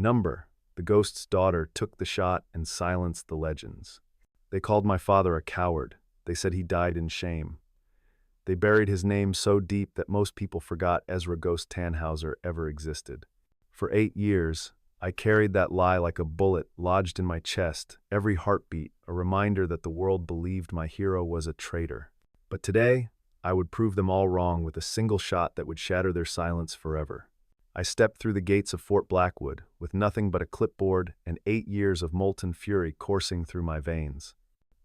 Number. The ghost's daughter took the shot and silenced the legends. They called my father a coward. They said he died in shame. They buried his name so deep that most people forgot Ezra Ghost Tanhauser ever existed. For 8 years, I carried that lie like a bullet lodged in my chest, every heartbeat a reminder that the world believed my hero was a traitor. But today, I would prove them all wrong with a single shot that would shatter their silence forever. I stepped through the gates of Fort Blackwood with nothing but a clipboard and 8 years of molten fury coursing through my veins.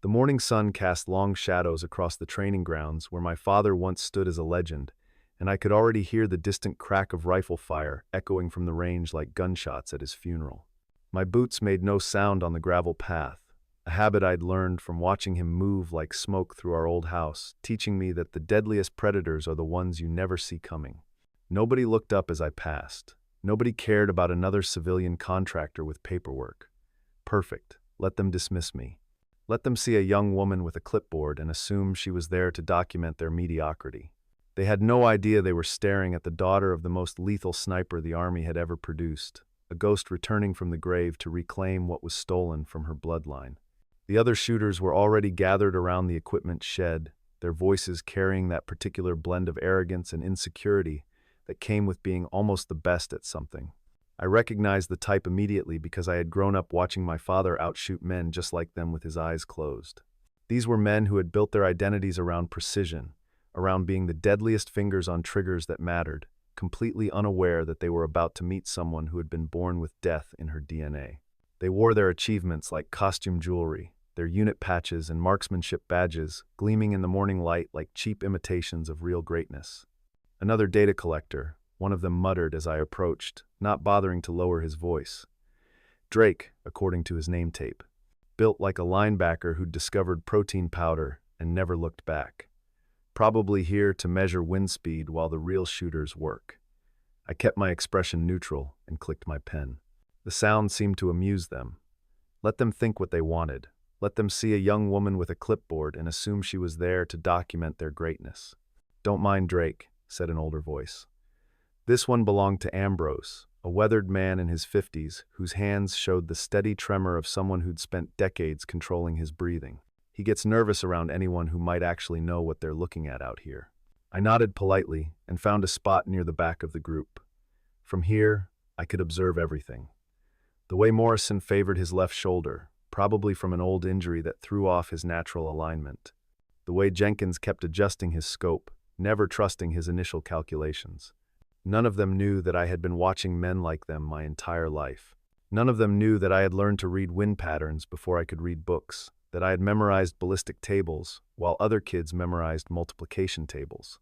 The morning sun cast long shadows across the training grounds where my father once stood as a legend, and I could already hear the distant crack of rifle fire echoing from the range like gunshots at his funeral. My boots made no sound on the gravel path, a habit I'd learned from watching him move like smoke through our old house, teaching me that the deadliest predators are the ones you never see coming. Nobody looked up as I passed. Nobody cared about another civilian contractor with paperwork. Perfect. Let them dismiss me. Let them see a young woman with a clipboard and assume she was there to document their mediocrity. They had no idea they were staring at the daughter of the most lethal sniper the Army had ever produced, a ghost returning from the grave to reclaim what was stolen from her bloodline. The other shooters were already gathered around the equipment shed, their voices carrying that particular blend of arrogance and insecurity that came with being almost the best at something. I recognized the type immediately because I had grown up watching my father outshoot men just like them with his eyes closed. These were men who had built their identities around precision, around being the deadliest fingers on triggers that mattered, completely unaware that they were about to meet someone who had been born with death in her DNA. They wore their achievements like costume jewelry, their unit patches and marksmanship badges gleaming in the morning light like cheap imitations of real greatness. Another data collector, one of them muttered as I approached, not bothering to lower his voice. Drake, according to his name tape, built like a linebacker who'd discovered protein powder and never looked back. Probably here to measure wind speed while the real shooters work. I kept my expression neutral and clicked my pen. The sound seemed to amuse them. Let them think what they wanted. Let them see a young woman with a clipboard and assume she was there to document their greatness. "Don't mind Drake," said an older voice. This one belonged to Ambrose, a weathered man in his 50s whose hands showed the steady tremor of someone who'd spent decades controlling his breathing. He gets nervous around anyone who might actually know what they're looking at out here. I nodded politely and found a spot near the back of the group. From here, I could observe everything. The way Morrison favored his left shoulder, probably from an old injury that threw off his natural alignment. The way Jenkins kept adjusting his scope, never trusting his initial calculations. None of them knew that I had been watching men like them my entire life. None of them knew that I had learned to read wind patterns before I could read books, that I had memorized ballistic tables while other kids memorized multiplication tables.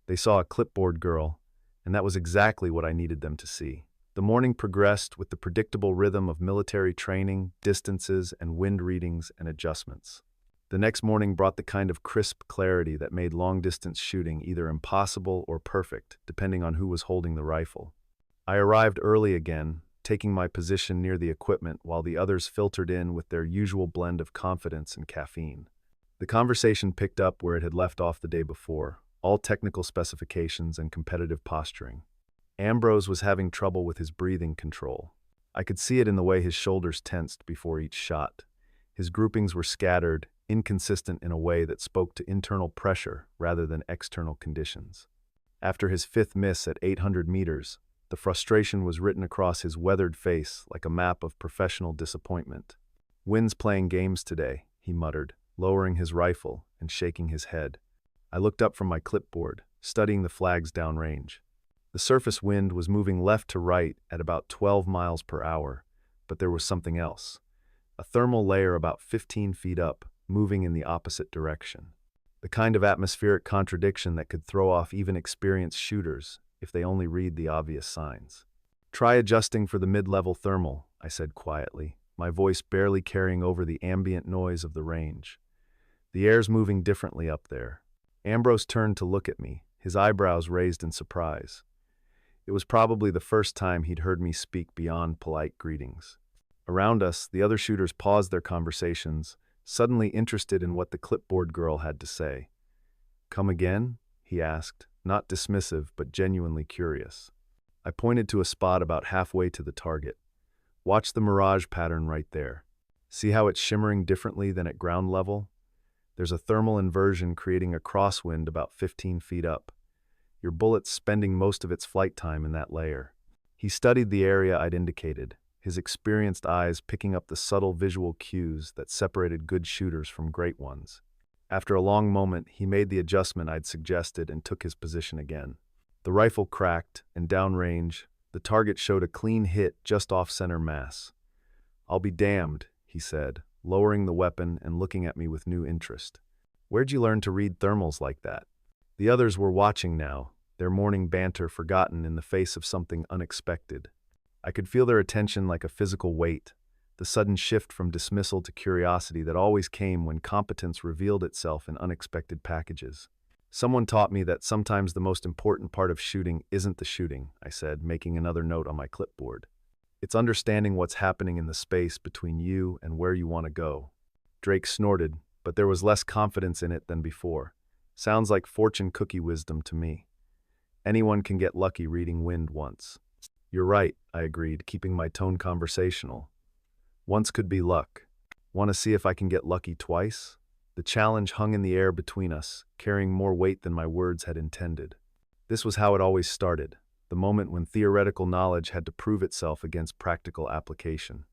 They saw a clipboard girl, and that was exactly what I needed them to see. The morning progressed with the predictable rhythm of military training, distances, and wind readings and adjustments. The next morning brought the kind of crisp clarity that made long-distance shooting either impossible or perfect, depending on who was holding the rifle. I arrived early again, taking my position near the equipment while the others filtered in with their usual blend of confidence and caffeine. The conversation picked up where it had left off the day before, all technical specifications and competitive posturing. Ambrose was having trouble with his breathing control. I could see it in the way his shoulders tensed before each shot. His groupings were scattered, inconsistent in a way that spoke to internal pressure rather than external conditions. After his 5th miss at 800 meters, the frustration was written across his weathered face like a map of professional disappointment. "Wind's playing games today," he muttered, lowering his rifle and shaking his head. I looked up from my clipboard, studying the flags downrange. The surface wind was moving left to right at about 12 miles per hour, but there was something else. A thermal layer about 15 feet up, moving in the opposite direction. The kind of atmospheric contradiction that could throw off even experienced shooters if they only read the obvious signs. "Try adjusting for the mid-level thermal," I said quietly, my voice barely carrying over the ambient noise of the range. "The air's moving differently up there." Ambrose turned to look at me, his eyebrows raised in surprise. It was probably the first time he'd heard me speak beyond polite greetings. Around us, the other shooters paused their conversations, suddenly interested in what the clipboard girl had to say. "Come again?" he asked, not dismissive but genuinely curious. I pointed to a spot about halfway to the target. Watch the mirage pattern right there. See how it's shimmering differently than at ground level? There's a thermal inversion creating a crosswind about 15 feet up. Your bullet's spending most of its flight time in that layer. He studied the area I'd indicated, his experienced eyes picking up the subtle visual cues that separated good shooters from great ones. After a long moment, he made the adjustment I'd suggested and took his position again. The rifle cracked, and downrange, the target showed a clean hit just off center mass. "I'll be damned," he said, lowering the weapon and looking at me with new interest. "Where'd you learn to read thermals like that?" The others were watching now, their morning banter forgotten in the face of something unexpected. I could feel their attention like a physical weight, the sudden shift from dismissal to curiosity that always came when competence revealed itself in unexpected packages. "Someone taught me that sometimes the most important part of shooting isn't the shooting," I said, making another note on my clipboard. "It's understanding what's happening in the space between you and where you want to go." Drake snorted, but there was less confidence in it than before. "Sounds like fortune cookie wisdom to me. Anyone can get lucky reading wind once." "You're right," I agreed, keeping my tone conversational. "Once could be luck. Want to see if I can get lucky twice?" The challenge hung in the air between us, carrying more weight than my words had intended. This was how it always started, the moment when theoretical knowledge had to prove itself against practical application.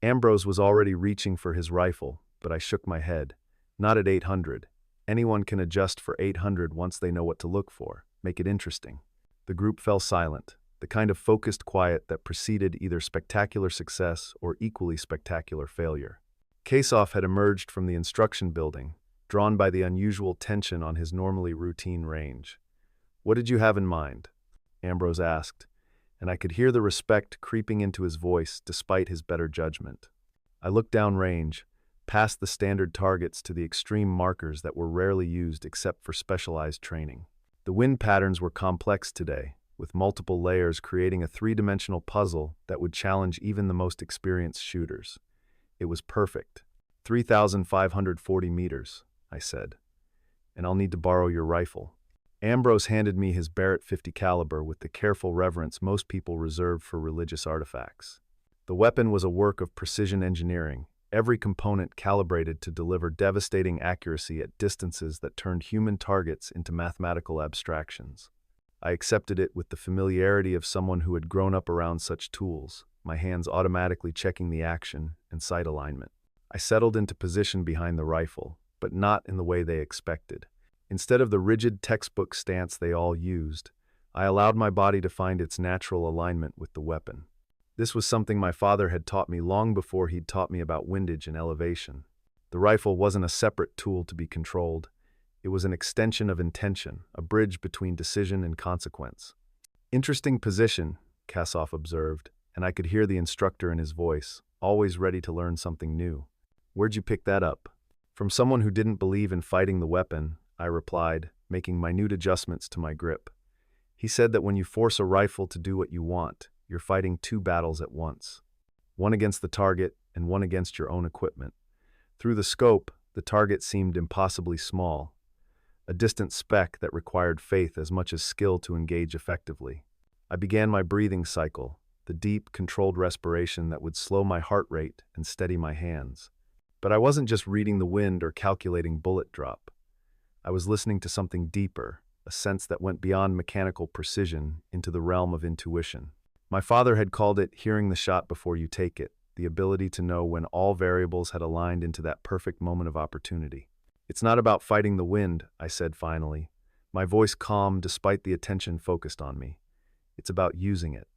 Ambrose was already reaching for his rifle, but I shook my head. "Not at 800. Anyone can adjust for 800 once they know what to look for. Make it interesting." The group fell silent, the kind of focused quiet that preceded either spectacular success or equally spectacular failure. Kasov had emerged from the instruction building, drawn by the unusual tension on his normally routine range. "What did you have in mind?" Ambrose asked, and I could hear the respect creeping into his voice despite his better judgment. I looked downrange, past the standard targets to the extreme markers that were rarely used except for specialized training. The wind patterns were complex today, with multiple layers creating a three-dimensional puzzle that would challenge even the most experienced shooters. It was perfect. 3,540 meters, I said. "And I'll need to borrow your rifle." Ambrose handed me his Barrett .50 caliber with the careful reverence most people reserve for religious artifacts. The weapon was a work of precision engineering, every component calibrated to deliver devastating accuracy at distances that turned human targets into mathematical abstractions. I accepted it with the familiarity of someone who had grown up around such tools, my hands automatically checking the action and sight alignment. I settled into position behind the rifle, but not in the way they expected. Instead of the rigid textbook stance they all used, I allowed my body to find its natural alignment with the weapon. This was something my father had taught me long before he'd taught me about windage and elevation. The rifle wasn't a separate tool to be controlled. It was an extension of intention, a bridge between decision and consequence. "Interesting position," Kasov observed, and I could hear the instructor in his voice, always ready to learn something new. "Where'd you pick that up?" "From someone who didn't believe in fighting the weapon," I replied, making minute adjustments to my grip. "He said that when you force a rifle to do what you want, you're fighting two battles at once. One against the target and one against your own equipment." Through the scope, the target seemed impossibly small, a distant speck that required faith as much as skill to engage effectively. I began my breathing cycle, the deep, controlled respiration that would slow my heart rate and steady my hands. But I wasn't just reading the wind or calculating bullet drop. I was listening to something deeper, a sense that went beyond mechanical precision into the realm of intuition. My father had called it hearing the shot before you take it, the ability to know when all variables had aligned into that perfect moment of opportunity. "It's not about fighting the wind," I said finally, my voice calm despite the attention focused on me. "It's about using it,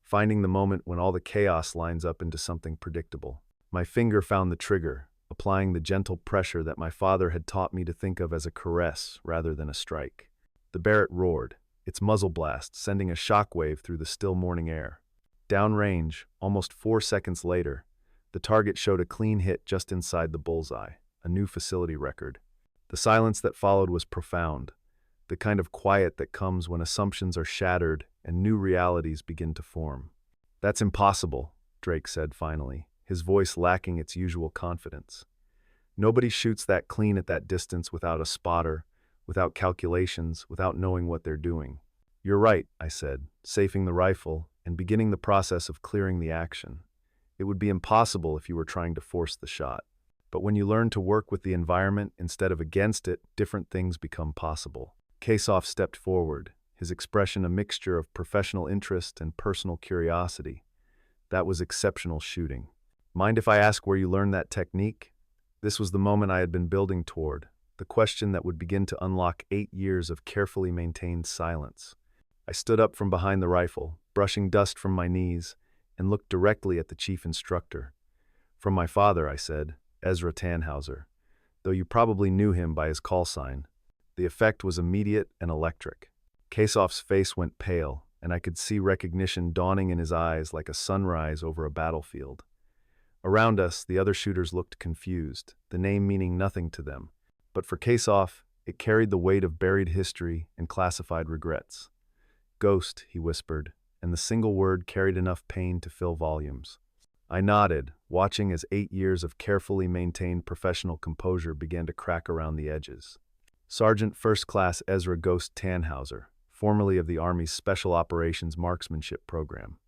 finding the moment when all the chaos lines up into something predictable." My finger found the trigger, applying the gentle pressure that my father had taught me to think of as a caress rather than a strike. The Barrett roared, its muzzle blast sending a shockwave through the still morning air. Downrange, almost 4 seconds later, the target showed a clean hit just inside the bullseye, a new facility record. The silence that followed was profound, the kind of quiet that comes when assumptions are shattered and new realities begin to form. "That's impossible," Drake said finally, his voice lacking its usual confidence. "Nobody shoots that clean at that distance without a spotter, without calculations, without knowing what they're doing." "You're right," I said, safing the rifle and beginning the process of clearing the action. It would be impossible if you were trying to force the shot. But when you learn to work with the environment instead of against it, different things become possible. Kasov stepped forward, his expression a mixture of professional interest and personal curiosity. That was exceptional shooting. Mind if I ask where you learned that technique? This was the moment I had been building toward, the question that would begin to unlock 8 years of carefully maintained silence. I stood up from behind the rifle, brushing dust from my knees, and looked directly at the chief instructor. "From my father," I said, "Ren Tanhauser, though you probably knew him by his call sign." The effect was immediate and electric. Kasov's face went pale, and I could see recognition dawning in his eyes like a sunrise over a battlefield. Around us, the other shooters looked confused, the name meaning nothing to them. But for Kasov, it carried the weight of buried history and classified regrets. "Ghost," he whispered, and the single word carried enough pain to fill volumes. I nodded, watching as 8 years of carefully maintained professional composure began to crack around the edges. Sergeant First Class Ezra "Ghost" Tanhauser, formerly of the Army's Special Operations Marksmanship Program,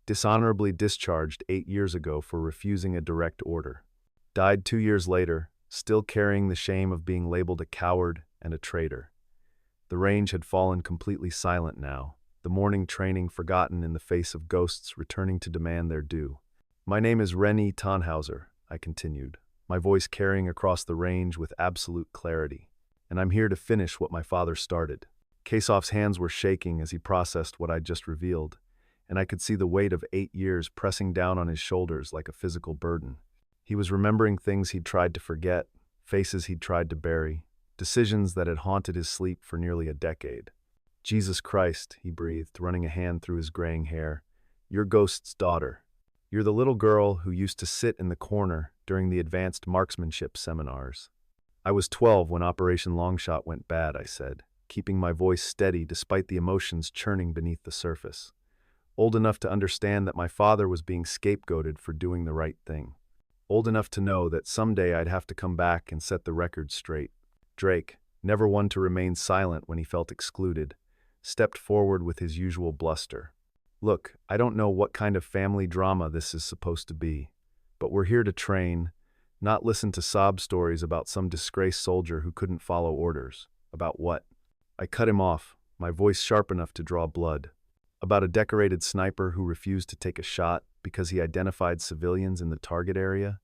dishonorably discharged 8 years ago for refusing a direct order. Died 2 years later, still carrying the shame of being labeled a coward and a traitor. The range had fallen completely silent now, the morning training forgotten in the face of ghosts returning to demand their due. "My name is Ren Tanhauser," I continued, my voice carrying across the range with absolute clarity, "and I'm here to finish what my father started." Kasov's hands were shaking as he processed what I'd just revealed, and I could see the weight of 8 years pressing down on his shoulders like a physical burden. He was remembering things he'd tried to forget, faces he'd tried to bury, decisions that had haunted his sleep for nearly a decade. "Jesus Christ," he breathed, running a hand through his graying hair. "You're Ghost's daughter. You're the little girl who used to sit in the corner during the advanced marksmanship seminars." "I was 12 when Operation Longshot went bad," I said, keeping my voice steady despite the emotions churning beneath the surface. "Old enough to understand that my father was being scapegoated for doing the right thing. Old enough to know that someday I'd have to come back and set the record straight." Drake, never one to remain silent when he felt excluded, stepped forward with his usual bluster. "Look, I don't know what kind of family drama this is supposed to be, but we're here to train, not listen to sob stories about some disgraced soldier who couldn't follow orders." "About what?" I cut him off, my voice sharp enough to draw blood. "About a decorated sniper who refused to take a shot because he identified civilians in the target area?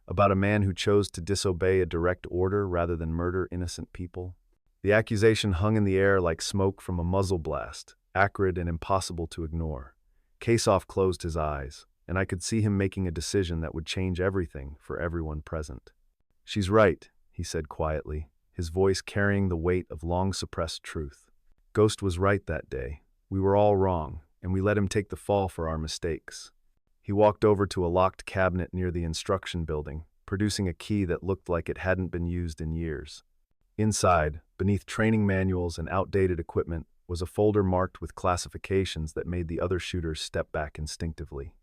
About a man who chose to disobey a direct order rather than murder innocent people?" The accusation hung in the air like smoke from a muzzle blast, acrid and impossible to ignore. Kasov closed his eyes, and I could see him making a decision that would change everything for everyone present. "She's right," he said quietly, his voice carrying the weight of long-suppressed truth. "Ghost was right that day. We were all wrong, and we let him take the fall for our mistakes." He walked over to a locked cabinet near the instruction building, producing a key that looked like it hadn't been used in years. Inside, beneath training manuals and outdated equipment, was a folder marked with classifications that made the other shooters step back instinctively.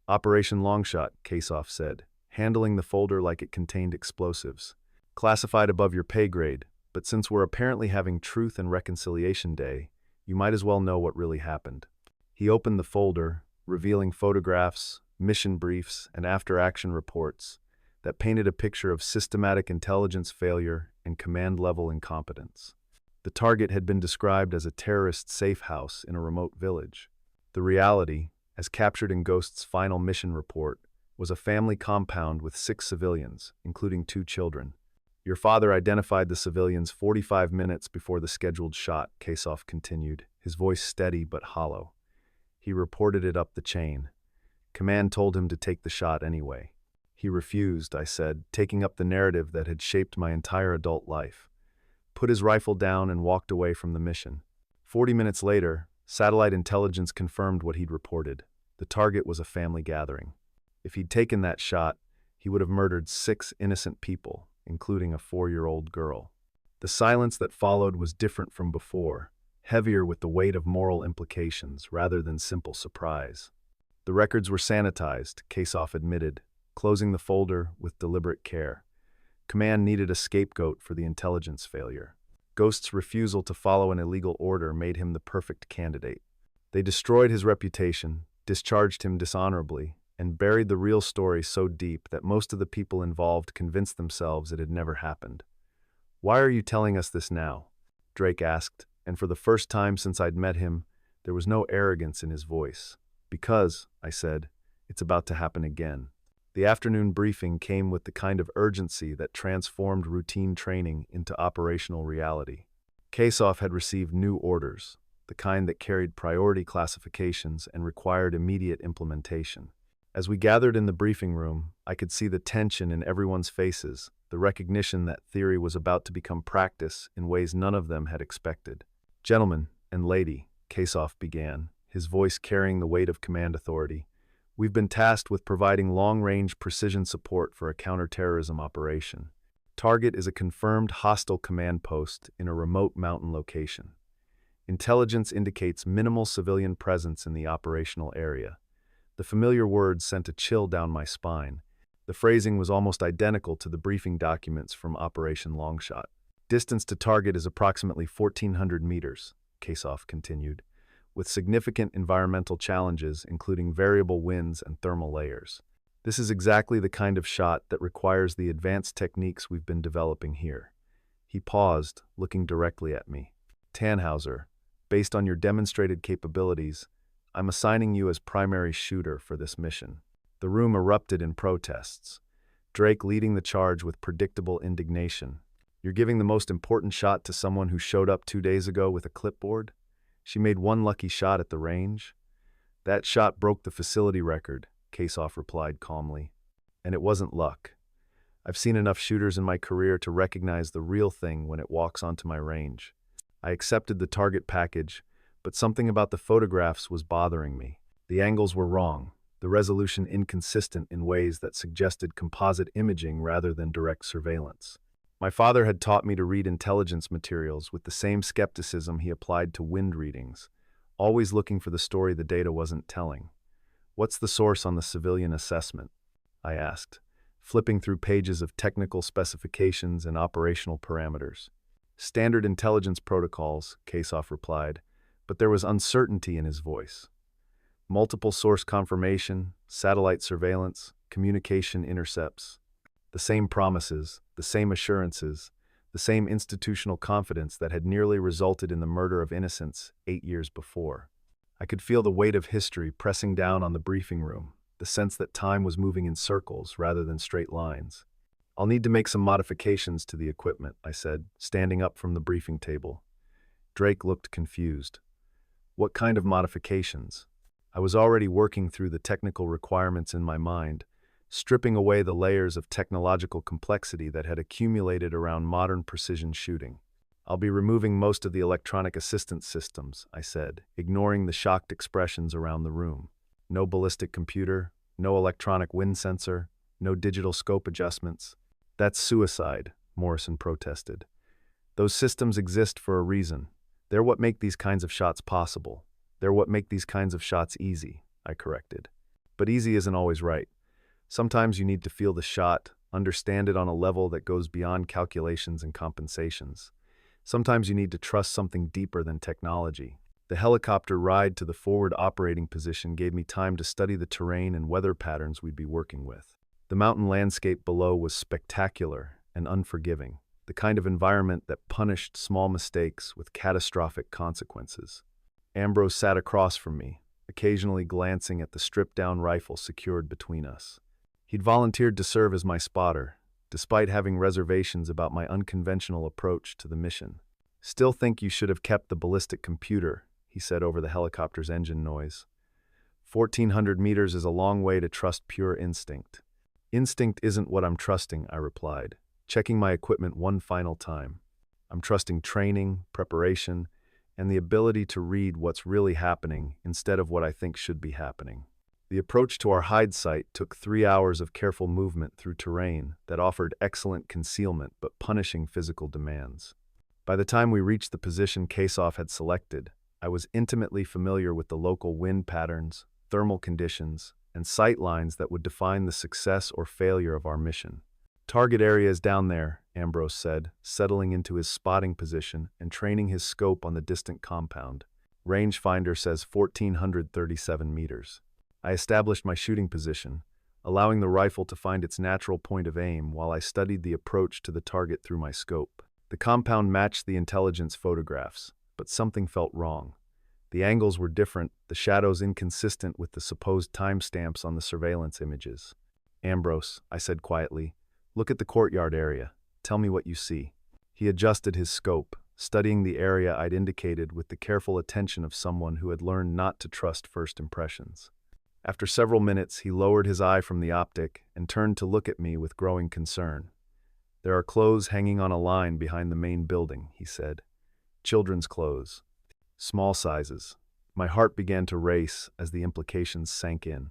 "Operation Longshot," Kasov said, handling the folder like it contained explosives. "Classified above your pay grade, but since we're apparently having Truth and Reconciliation Day, you might as well know what really happened." He opened the folder, revealing photographs, mission briefs, and after-action reports that painted a picture of systematic intelligence failure and command-level incompetence. The target had been described as a terrorist safe house in a remote village. The reality, as captured in Ghost's final mission report, was a family compound with 6 civilians, including 2 children. "Your father identified the civilians 45 minutes before the scheduled shot," Kasov continued, his voice steady but hollow. "He reported it up the chain. Command told him to take the shot anyway. He refused," I said, taking up the narrative that had shaped my entire adult life. Put his rifle down and walked away from the mission. 40 minutes later, satellite intelligence confirmed what he'd reported. The target was a family gathering. If he'd taken that shot, he would have murdered 6 innocent people, including a 4-year-old girl. The silence that followed was different from before, heavier with the weight of moral implications rather than simple surprise. "The records were sanitized," Kasov admitted, closing the folder with deliberate care. "Command needed a scapegoat for the intelligence failure. Ghost's refusal to follow an illegal order made him the perfect candidate. They destroyed his reputation, discharged him dishonorably, and buried the real story so deep that most of the people involved convinced themselves it had never happened. "Why are you telling us this now?" Drake asked, and for the first time since I'd met him, there was no arrogance in his voice. "Because," I said, "it's about to happen again." The afternoon briefing came with the kind of urgency that transformed routine training into operational reality. Kasov had received new orders, the kind that carried priority classifications and required immediate implementation. As we gathered in the briefing room, I could see the tension in everyone's faces, the recognition that theory was about to become practice in ways none of them had expected. "Gentlemen and lady," Kasov began, his voice carrying the weight of command authority, "we've been tasked with providing long-range precision support for a counterterrorism operation. Target is a confirmed hostile command post in a remote mountain location. Intelligence indicates minimal civilian presence in the operational area." The familiar words sent a chill down my spine. The phrasing was almost identical to the briefing documents from Operation Longshot. "Distance to target is approximately 1,400 meters, Kasov continued, with significant environmental challenges including variable winds and thermal layers. This is exactly the kind of shot that requires the advanced techniques we've been developing here." He paused, looking directly at me. "Tanhauser, based on your demonstrated capabilities, I'm assigning you as primary shooter for this mission." The room erupted in protests, Drake leading the charge with predictable indignation. "You're giving the most important shot to someone who showed up 2 days ago with a clipboard? She made one lucky shot at the range?" "That shot broke the facility record," Kasov replied calmly. "And it wasn't luck. I've seen enough shooters in my career to recognize the real thing when it walks onto my range." I accepted the target package, but something about the photographs was bothering me. The angles were wrong, the resolution inconsistent in ways that suggested composite imaging rather than direct surveillance. My father had taught me to read intelligence materials with the same skepticism he applied to wind readings, always looking for the story the data wasn't telling. "What's the source on the civilian assessment?" I asked, flipping through pages of technical specifications and operational parameters. "Standard intelligence protocols," Kasov replied, but there was uncertainty in his voice. "Multiple source confirmation, satellite surveillance, communication intercepts. The same promises, the same assurances, the same institutional confidence that had nearly resulted in the murder of innocents 8 years before." I could feel the weight of history pressing down on the briefing room, the sense that time was moving in circles rather than straight lines. "I'll need to make some modifications to the equipment," I said, standing up from the briefing table. Drake looked confused. "What kind of modifications?" I was already working through the technical requirements in my mind, stripping away the layers of technological complexity that had accumulated around modern precision shooting. "I'll be removing most of the electronic assistance systems," I said, ignoring the shocked expressions around the room. "No ballistic computer, no electronic wind sensor, no digital scope adjustments." "That's suicide," Morrison protested. "Those systems exist for a reason. They're what make these kinds of shots possible. They're what make these kinds of shots easy," I corrected. "But easy isn't always right. Sometimes you need to feel the shot, understand it on a level that goes beyond calculations and compensations. Sometimes you need to trust something deeper than technology." The helicopter ride to the forward operating position gave me time to study the terrain and weather patterns we'd be working with. The mountain landscape below was spectacular and unforgiving, the kind of environment that punished small mistakes with catastrophic consequences. Ambrose sat across from me, occasionally glancing at the stripped-down rifle secured between us. He'd volunteered to serve as my spotter, despite having reservations about my unconventional approach to the mission. "Still think you should have kept the ballistic computer," he said over the helicopter's engine noise. 1,400 meters is a long way to trust pure instinct." "Instinct isn't what I'm trusting," I replied, checking my equipment one final time. "I'm trusting training, preparation, and the ability to read what's really happening instead of what I think should be happening." The approach to our hide site took 3 hours of careful movement through terrain that offered excellent concealment but punishing physical demands. By the time we reached the position Kasov had selected, I was intimately familiar with the local wind patterns, thermal conditions, and sight lines that would define the success or failure of our mission. "Target area is down there," Ambrose said, settling into his spotting position and training his scope on the distant compound. "Rangefinder says 1,437 meters." I established my shooting position, allowing the rifle to find its natural point of aim while I studied the approach to the target through my scope. The compound matched the intelligence photographs, but something felt wrong. The angles were different, the shadows inconsistent with the supposed timestamps on the surveillance images. "Ambrose," I said quietly, "look at the courtyard area. Tell me what you see." He adjusted his scope, studying the area I'd indicated with the careful attention of someone who had learned not to trust first impressions. After several minutes, he lowered his eye from the optic and turned to look at me with growing concern. "There are clothes hanging on a line behind the main building," he said. "Children's clothes. Small sizes." My heart began to race as the implications sank in.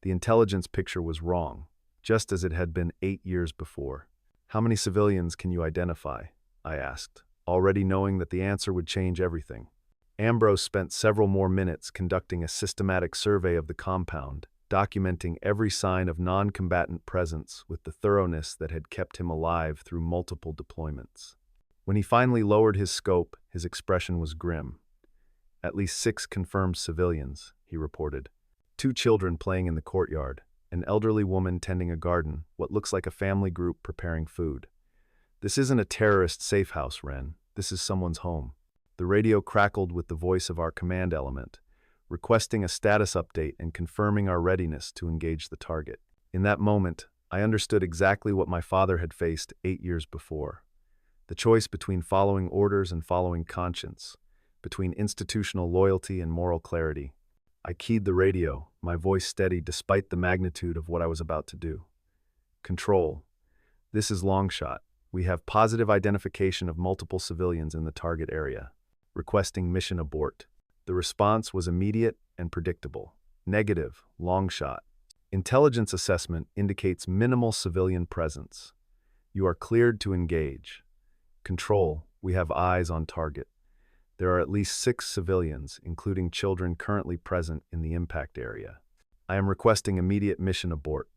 The intelligence picture was wrong, just as it had been 8 years before. "How many civilians can you identify?" I asked, already knowing that the answer would change everything. Ambrose spent several more minutes conducting a systematic survey of the compound, documenting every sign of non-combatant presence with the thoroughness that had kept him alive through multiple deployments. When he finally lowered his scope, his expression was grim. "At least 6 confirmed civilians," he reported. 2 children playing in the courtyard, an elderly woman tending a garden, what looks like a family group preparing food. "This isn't a terrorist safe house, Ren. This is someone's home." The radio crackled with the voice of our command element, requesting a status update and confirming our readiness to engage the target. In that moment, I understood exactly what my father had faced 8 years before. The choice between following orders and following conscience, between institutional loyalty and moral clarity. I keyed the radio, my voice steady despite the magnitude of what I was about to do. "Control. This is Longshot. We have positive identification of multiple civilians in the target area. Requesting mission abort." The response was immediate and predictable. "Negative, Longshot. Intelligence assessment indicates minimal civilian presence. You are cleared to engage. Control, we have eyes on target. There are at least 6 civilians, including children currently present in the impact area. I am requesting immediate mission abort.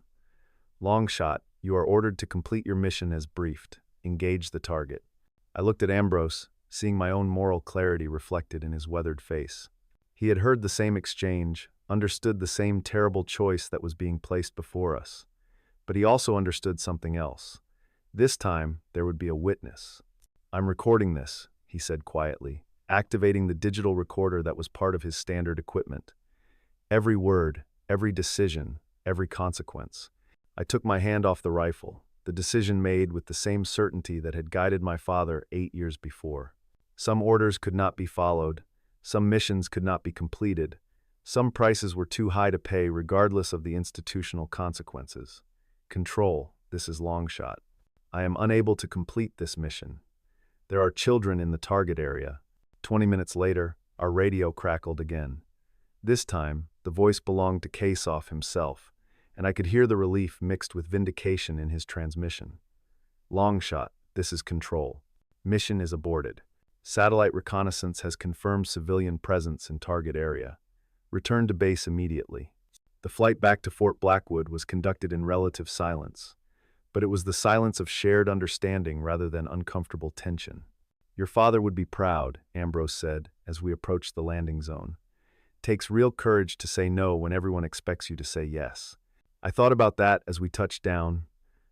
Longshot, you are ordered to complete your mission as briefed. Engage the target." I looked at Ambrose, seeing my own moral clarity reflected in his weathered face. He had heard the same exchange, understood the same terrible choice that was being placed before us. But he also understood something else. This time, there would be a witness. "I'm recording this," he said quietly, activating the digital recorder that was part of his standard equipment. "Every word, every decision, every consequence." I took my hand off the rifle, the decision made with the same certainty that had guided my father 8 years before. Some orders could not be followed, some missions could not be completed, some prices were too high to pay regardless of the institutional consequences. Control, this is Longshot. I am unable to complete this mission. There are children in the target area. 20 minutes later, our radio crackled again. This time, the voice belonged to Kasov himself, and I could hear the relief mixed with vindication in his transmission. "Longshot, this is Control. Mission is aborted. Satellite reconnaissance has confirmed civilian presence in target area. Return to base immediately." The flight back to Fort Blackwood was conducted in relative silence, but it was the silence of shared understanding rather than uncomfortable tension. "Your father would be proud," Ambrose said as we approached the landing zone. "Takes real courage to say no when everyone expects you to say yes." I thought about that as we touched down,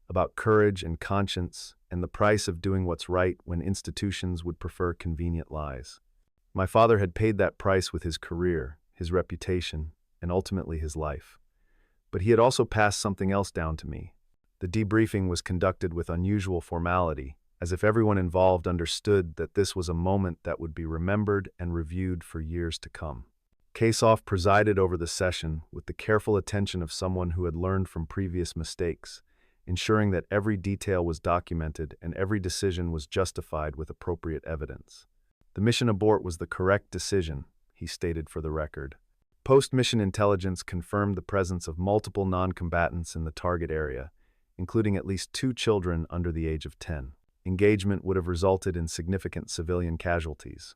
about courage and conscience and the price of doing what's right when institutions would prefer convenient lies. My father had paid that price with his career, his reputation, and ultimately his life. But he had also passed something else down to me. The debriefing was conducted with unusual formality, as if everyone involved understood that this was a moment that would be remembered and reviewed for years to come. Kasov presided over the session with the careful attention of someone who had learned from previous mistakes, ensuring that every detail was documented and every decision was justified with appropriate evidence. "The mission abort was the correct decision," he stated for the record. Post-mission intelligence confirmed the presence of multiple non-combatants in the target area, including at least 2 children under the age of 10. Engagement would have resulted in significant civilian casualties.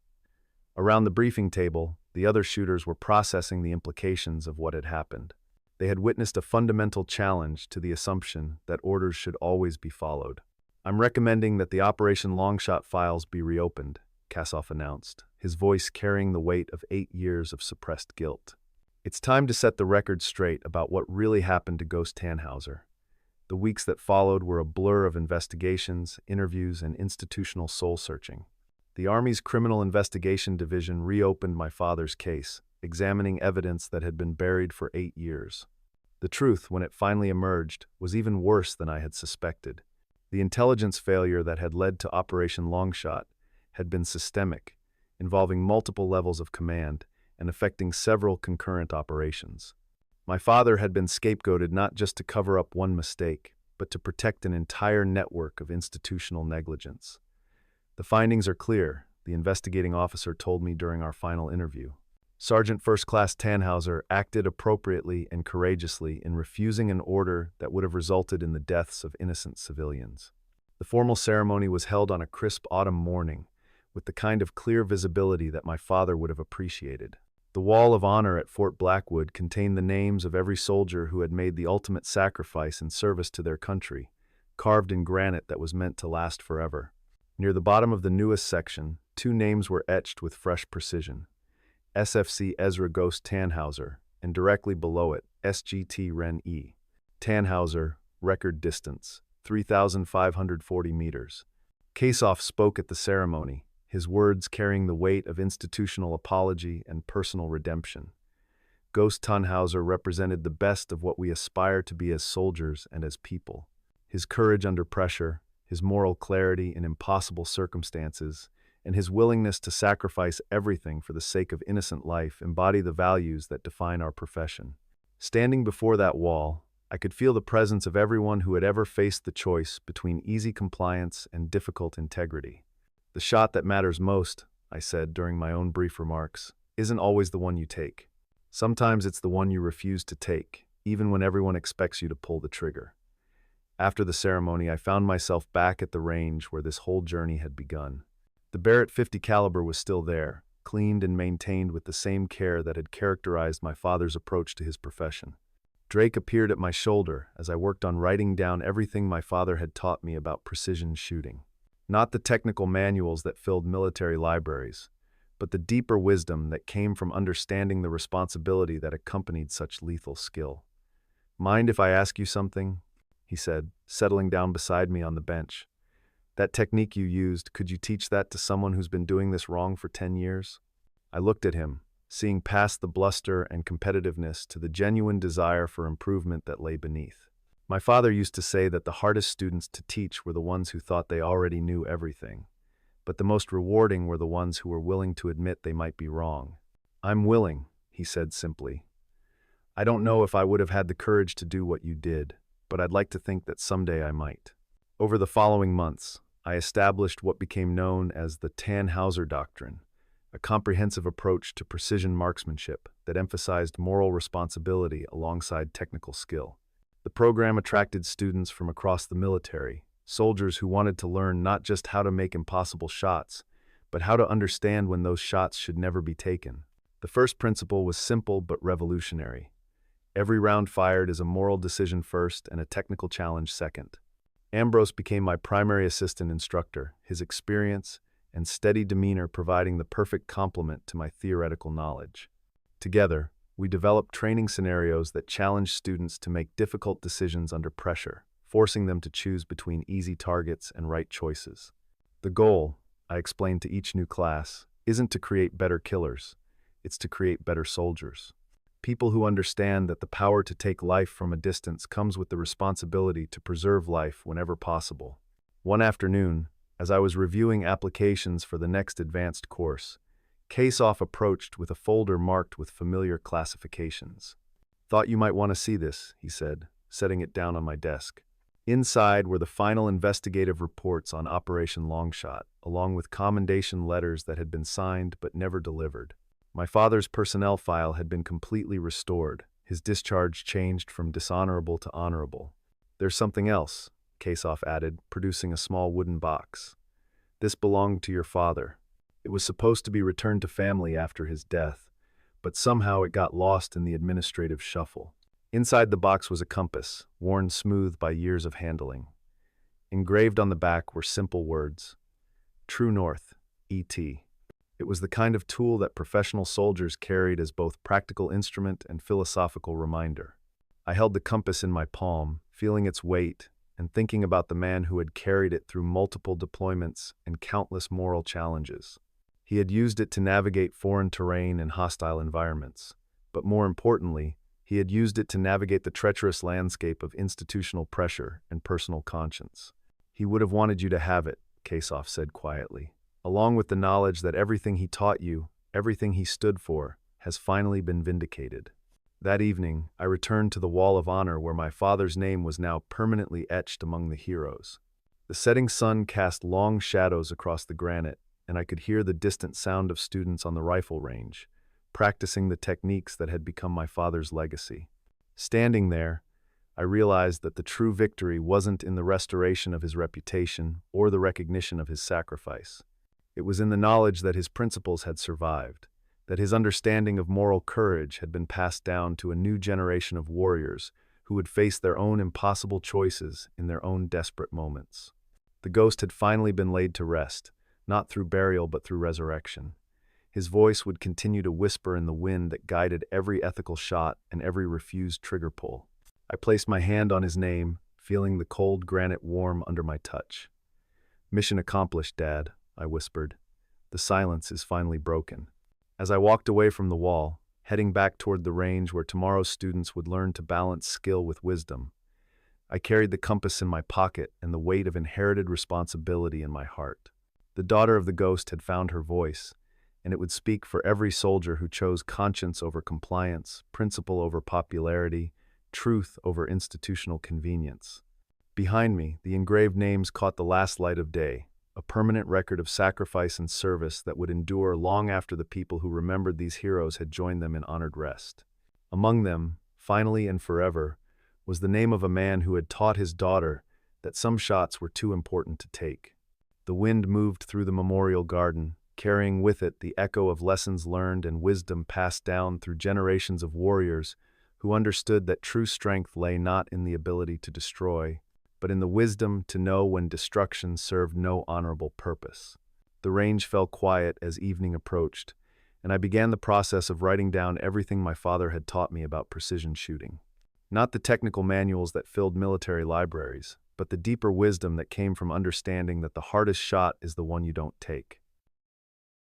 Around the briefing table, the other shooters were processing the implications of what had happened. They had witnessed a fundamental challenge to the assumption that orders should always be followed. "I'm recommending that the Operation Longshot files be reopened," Kasov announced, his voice carrying the weight of 8 years of suppressed guilt. It's time to set the record straight about what really happened to Ghost Tanhauser. The weeks that followed were a blur of investigations, interviews, and institutional soul-searching. The Army's Criminal Investigation Division reopened my father's case, examining evidence that had been buried for 8 years. The truth, when it finally emerged, was even worse than I had suspected. The intelligence failure that had led to Operation Longshot had been systemic, involving multiple levels of command and affecting several concurrent operations. My father had been scapegoated not just to cover up one mistake, but to protect an entire network of institutional negligence. The findings are clear, the investigating officer told me during our final interview. Sergeant First Class Tanhauser acted appropriately and courageously in refusing an order that would have resulted in the deaths of innocent civilians. The formal ceremony was held on a crisp autumn morning, with the kind of clear visibility that my father would have appreciated. The Wall of Honor at Fort Blackwood contained the names of every soldier who had made the ultimate sacrifice in service to their country, carved in granite that was meant to last forever. Near the bottom of the newest section, 2 names were etched with fresh precision: SFC Ezra Ghost Tanhauser, and directly below it, SGT Ren E. Tanhauser, record distance, 3,540 meters. Kasoff spoke at the ceremony, his words carrying the weight of institutional apology and personal redemption. Ghost Tanhauser represented the best of what we aspire to be as soldiers and as people. His courage under pressure, his moral clarity in impossible circumstances, and his willingness to sacrifice everything for the sake of innocent life embody the values that define our profession. Standing before that wall, I could feel the presence of everyone who had ever faced the choice between easy compliance and difficult integrity. The shot that matters most, I said during my own brief remarks, isn't always the one you take. Sometimes it's the one you refuse to take, even when everyone expects you to pull the trigger. After the ceremony, I found myself back at the range where this whole journey had begun. The Barrett .50 caliber was still there, cleaned and maintained with the same care that had characterized my father's approach to his profession. Drake appeared at my shoulder as I worked on writing down everything my father had taught me about precision shooting. Not the technical manuals that filled military libraries, but the deeper wisdom that came from understanding the responsibility that accompanied such lethal skill. "Mind if I ask you something?" he said, settling down beside me on the bench. "That technique you used, could you teach that to someone who's been doing this wrong for 10 years? I looked at him, seeing past the bluster and competitiveness to the genuine desire for improvement that lay beneath. My father used to say that the hardest students to teach were the ones who thought they already knew everything, but the most rewarding were the ones who were willing to admit they might be wrong. "I'm willing," he said simply. "I don't know if I would have had the courage to do what you did, but I'd like to think that someday I might." Over the following months, I established what became known as the Tanhauser Doctrine, a comprehensive approach to precision marksmanship that emphasized moral responsibility alongside technical skill. The program attracted students from across the military, soldiers who wanted to learn not just how to make impossible shots, but how to understand when those shots should never be taken. The first principle was simple but revolutionary. Every round fired is a moral decision first and a technical challenge second. Ambrose became my primary assistant instructor, his experience and steady demeanor providing the perfect complement to my theoretical knowledge. Together, we developed training scenarios that challenged students to make difficult decisions under pressure, forcing them to choose between easy targets and right choices. The goal, I explained to each new class, isn't to create better killers, it's to create better soldiers. People who understand that the power to take life from a distance comes with the responsibility to preserve life whenever possible. One afternoon, as I was reviewing applications for the next advanced course, Kasoff approached with a folder marked with familiar classifications. "Thought you might want to see this," he said, setting it down on my desk. Inside were the final investigative reports on Operation Longshot, along with commendation letters that had been signed but never delivered. My father's personnel file had been completely restored, his discharge changed from dishonorable to honorable. "There's something else," Kasoff added, producing a small wooden box. "This belonged to your father. It was supposed to be returned to family after his death, but somehow it got lost in the administrative shuffle." Inside the box was a compass, worn smooth by years of handling. Engraved on the back were simple words: "True North, E.T." It was the kind of tool that professional soldiers carried as both practical instrument and philosophical reminder. I held the compass in my palm, feeling its weight, and thinking about the man who had carried it through multiple deployments and countless moral challenges. He had used it to navigate foreign terrain and hostile environments, but more importantly, he had used it to navigate the treacherous landscape of institutional pressure and personal conscience. He would have wanted you to have it, Kasov said quietly, along with the knowledge that everything he taught you, everything he stood for, has finally been vindicated. That evening, I returned to the Wall of Honor where my father's name was now permanently etched among the heroes. The setting sun cast long shadows across the granite, and I could hear the distant sound of students on the rifle range, practicing the techniques that had become my father's legacy. Standing there, I realized that the true victory wasn't in the restoration of his reputation or the recognition of his sacrifice. It was in the knowledge that his principles had survived, that his understanding of moral courage had been passed down to a new generation of warriors who would face their own impossible choices in their own desperate moments. The ghost had finally been laid to rest, not through burial but through resurrection. His voice would continue to whisper in the wind that guided every ethical shot and every refused trigger pull. I placed my hand on his name, feeling the cold granite warm under my touch. "Mission accomplished, Dad," I whispered. "The silence is finally broken." As I walked away from the wall, heading back toward the range where tomorrow's students would learn to balance skill with wisdom, I carried the compass in my pocket and the weight of inherited responsibility in my heart. The daughter of the ghost had found her voice, and it would speak for every soldier who chose conscience over compliance, principle over popularity, truth over institutional convenience. Behind me, the engraved names caught the last light of day, a permanent record of sacrifice and service that would endure long after the people who remembered these heroes had joined them in honored rest. Among them, finally and forever, was the name of a man who had taught his daughter that some shots were too important to take. The wind moved through the memorial garden, carrying with it the echo of lessons learned and wisdom passed down through generations of warriors who understood that true strength lay not in the ability to destroy, but in the wisdom to know when destruction served no honorable purpose. The range fell quiet as evening approached, and I began the process of writing down everything my father had taught me about precision shooting. Not the technical manuals that filled military libraries, but the deeper wisdom that came from understanding that the hardest shot is the one you don't take.